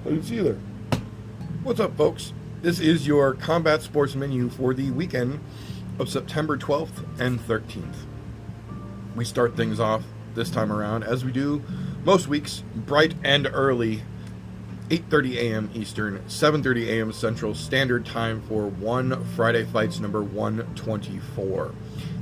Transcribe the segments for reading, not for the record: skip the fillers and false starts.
didn't see you there. What's up, folks? This is your combat sports menu for the weekend of September 12th and 13th. We start things off this time around, as we do most weeks, bright and early, 8:30 a.m. Eastern, 7:30 a.m. Central Standard Time for one Friday Fights number 124.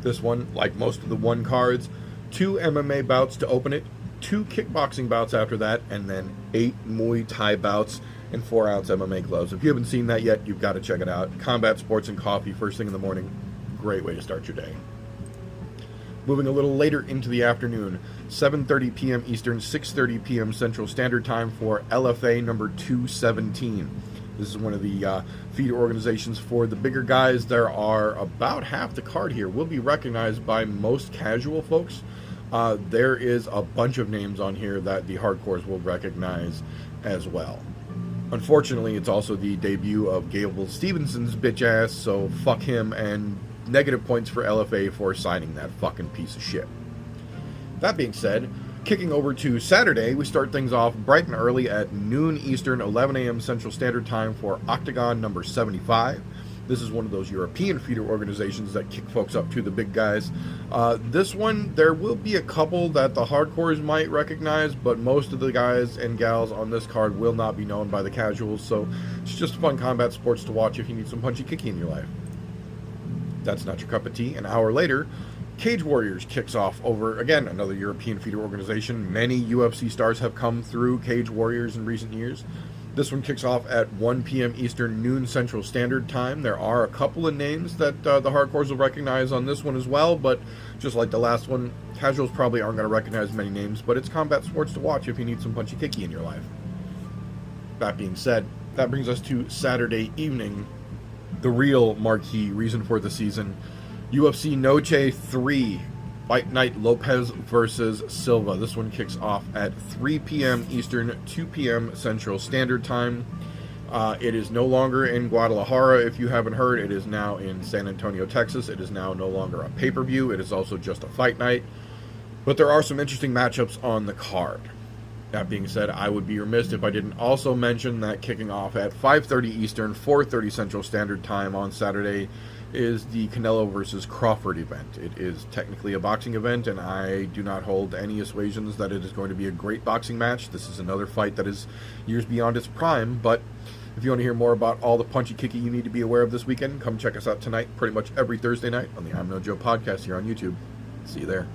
This one, like most of the one cards, 2 MMA bouts to open it, 2 kickboxing bouts after that, and then 8 Muay Thai bouts and 4-ounce MMA gloves. If you haven't seen that yet, you've got to check it out. Combat Sports and Coffee, first thing in the morning. Great way to start your day. Moving a little later into the afternoon, 7:30 p.m. Eastern, 6:30 p.m. Central Standard Time for LFA number 217. This is one of the feeder organizations for the bigger guys. There are about half the card here will be recognized by most casual folks. There is a bunch of names on here that the hardcores will recognize as well. Unfortunately, it's also the debut of Gable Stevenson's bitch ass, so fuck him, and negative points for LFA for signing that fucking piece of shit. That being said, kicking over to Saturday, we start things off bright and early at noon Eastern, 11 a.m. Central Standard Time for Octagon number 75. This is one of those European feeder organizations that kick folks up to the big guys. This one, there will be a couple that the hardcores might recognize, but most of the guys and gals on this card will not be known by the casuals, so it's just fun combat sports to watch if you need some punchy kicky in your life. That's not your cup of tea. An hour later, Cage Warriors kicks off over, again, another European feeder organization. Many UFC stars have come through Cage Warriors in recent years. This one kicks off at 1 p.m. Eastern, noon Central Standard Time. There are a couple of names that the hardcores will recognize on this one as well, but just like the last one, casuals probably aren't going to recognize many names, but it's combat sports to watch if you need some punchy kicky in your life. That being said, that brings us to Saturday evening, the real marquee reason for the season. UFC Noche 3, Fight Night Lopez versus Silva. This one kicks off at 3 p.m. Eastern, 2 p.m. Central Standard Time. It is no longer in Guadalajara, if you haven't heard. It is now in San Antonio, Texas. It is now no longer a pay-per-view. It is also just a fight night. But there are some interesting matchups on the card. That being said, I would be remiss if I didn't also mention that kicking off at 5:30 Eastern, 4:30 Central Standard Time on Saturday is the Canelo versus Crawford event. It is technically a boxing event, and I do not hold any assuasions that it is going to be a great boxing match. This is another fight that is years beyond its prime, but if you want to hear more about all the punchy kicky you need to be aware of this weekend, come check us out tonight, pretty much every Thursday night on the I'm No Joe podcast here on YouTube. See you there.